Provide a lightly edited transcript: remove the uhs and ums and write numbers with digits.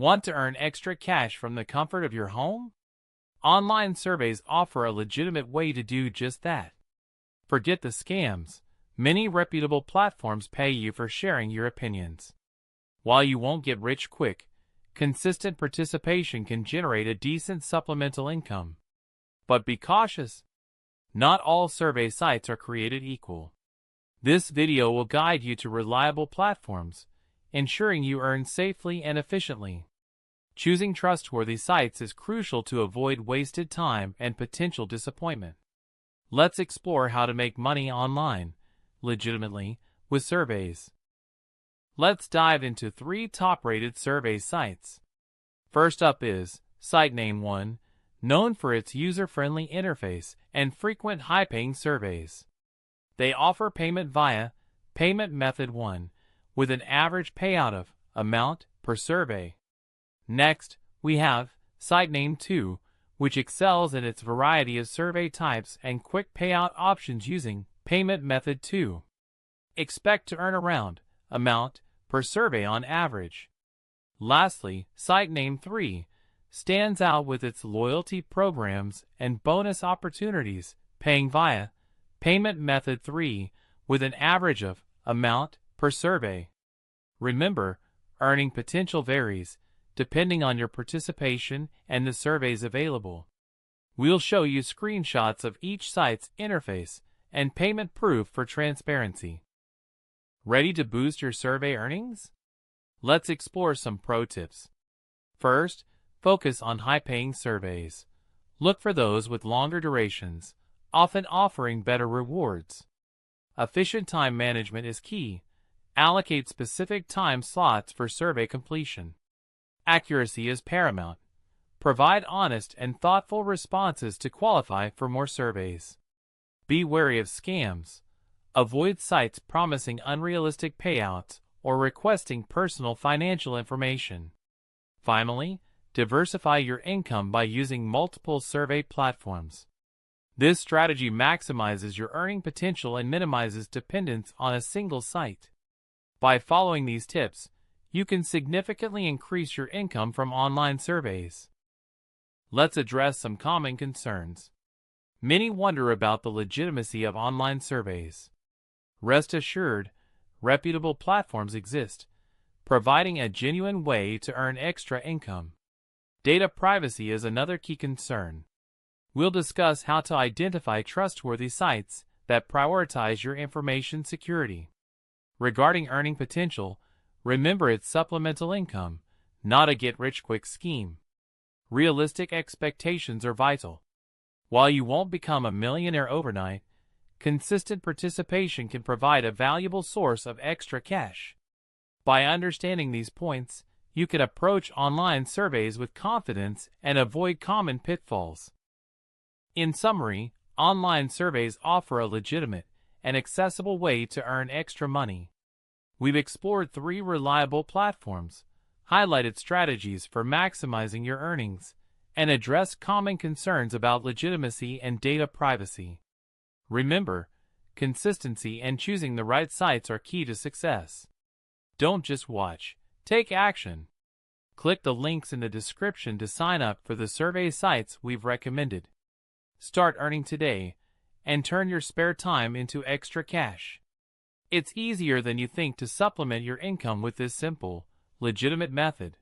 Want to earn extra cash from the comfort of your home? Online surveys offer a legitimate way to do just that. Forget the scams. Many reputable platforms pay you for sharing your opinions. While you won't get rich quick, consistent participation can generate a decent supplemental income. But be cautious. Not all survey sites are created equal. This video will guide you to reliable platforms, ensuring you earn safely and efficiently. Choosing trustworthy sites is crucial to avoid wasted time and potential disappointment. Let's explore how to make money online, legitimately, with surveys. Let's dive into 3 top-rated survey sites. First up is Sitename1, known for its user-friendly interface and frequent high-paying surveys. They offer payment via Payment Method 1, with an average payout of amount per survey. Next, we have Sitename2, which excels in its variety of survey types and quick payout options using Payment Method 2. Expect to earn around amount per survey on average. Lastly, Sitename3 stands out with its loyalty programs and bonus opportunities, paying via Payment Method 3 with an average of amount per survey. Remember, earning potential varies depending on your participation and the surveys available. We'll show you screenshots of each site's interface and payment proof for transparency. Ready to boost your survey earnings? Let's explore some pro tips. First, focus on high-paying surveys. Look for those with longer durations, often offering better rewards. Efficient time management is key. Allocate specific time slots for survey completion. Accuracy is paramount. Provide honest and thoughtful responses to qualify for more surveys. Be wary of scams. Avoid sites promising unrealistic payouts or requesting personal financial information. Finally, diversify your income by using multiple survey platforms. This strategy maximizes your earning potential and minimizes dependence on a single site. By following these tips, you can significantly increase your income from online surveys. Let's address some common concerns. Many wonder about the legitimacy of online surveys. Rest assured, reputable platforms exist, providing a genuine way to earn extra income. Data privacy is another key concern. We'll discuss how to identify trustworthy sites that prioritize your information security. Regarding earning potential, remember it's supplemental income, not a get-rich-quick scheme. Realistic expectations are vital. While you won't become a millionaire overnight, consistent participation can provide a valuable source of extra cash. By understanding these points, you can approach online surveys with confidence and avoid common pitfalls. In summary, online surveys offer a legitimate and accessible way to earn extra money. We've explored 3 reliable platforms, highlighted strategies for maximizing your earnings, and addressed common concerns about legitimacy and data privacy. Remember, consistency and choosing the right sites are key to success. Don't just watch, take action. Click the links in the description to sign up for the survey sites we've recommended. Start earning today and turn your spare time into extra cash. It's easier than you think to supplement your income with this simple, legitimate method.